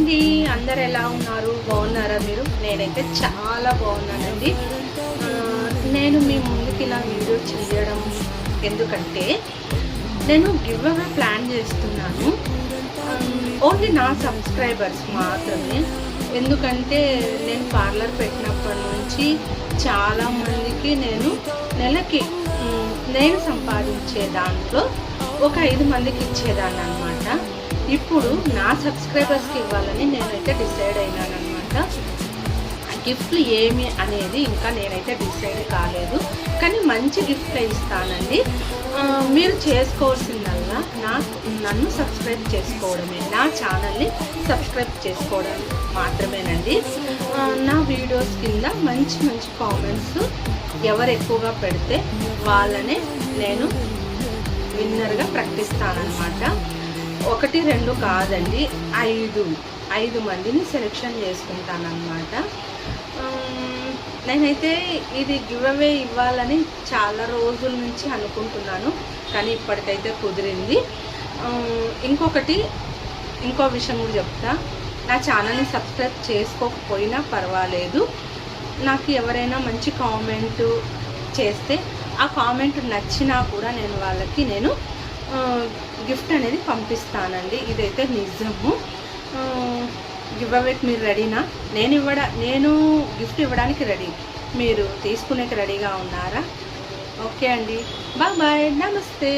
అండి, అందరు ఎలా ఉన్నారు? బాగున్నారా మీరు? నేనైతే చాలా బాగున్నానండి. నేను మీ ముందుకి ఇలా వీడియో చేయడం ఎందుకంటే నేను గివ్ అవే ప్లాన్ చేస్తున్నాను. ఓన్లీ నా సబ్స్క్రైబర్స్ మాత్రమే. ఎందుకంటే నేను పార్లర్ పెట్టినప్పటి నుంచి చాలామందికి నేను నెలకి నేను సంపాదించే దాంట్లో ఒక 5 మందికి ఇచ్చేదాన్ని అనమాట. ఇప్పుడు నా సబ్స్క్రైబర్స్కి ఇవ్వాలని నేనైతే డిసైడ్ అయినానమాట. గిఫ్ట్లు ఏమి అనేది ఇంకా నేనైతే డిసైడ్ కాలేదు, కానీ మంచి గిఫ్ట్లే ఇస్తానండి. మీరు చేసుకోవాల్సిందల్లా నన్ను సబ్స్క్రైబ్ చేసుకోవడమే, నా ఛానల్ని సబ్స్క్రైబ్ చేసుకోవడం మాత్రమేనండి. నా వీడియోస్ కింద మంచి మంచి కామెంట్స్ ఎవరు ఎక్కువగా పెడితే వాళ్ళనే నేను విన్నర్గా ప్రకటిస్తానన్నమాట. 1, 2 కాదండి, 5 మందిని సెలెక్షన్ చేసుకుంటానన్నమాట. నేనైతే ఇది గివ్ అవే ఇవ్వాలని చాలా రోజుల నుంచి అనుకుంటున్నాను, కానీ ఇప్పటికైతే కుదిరింది. ఇంకో విషయం కూడా చెప్తా. నా ఛానల్ని సబ్స్క్రైబ్ చేసుకోకపోయినా పర్వాలేదు, నాకు ఎవరైనా మంచి కామెంట్ చేస్తే ఆ కామెంట్ నచ్చినా కూడా వాళ్ళకి నేను గిఫ్ట్ అనేది పంపిస్తానండి. ఇదైతే నిజము. గివ్ అవేకి మీరు రెడీనా? నేను గిఫ్ట్ ఇవ్వడానికి రెడీ, మీరు తీసుకునేకి రెడీగా ఉన్నారా? ఓకే అండి, బాయ్, నమస్తే.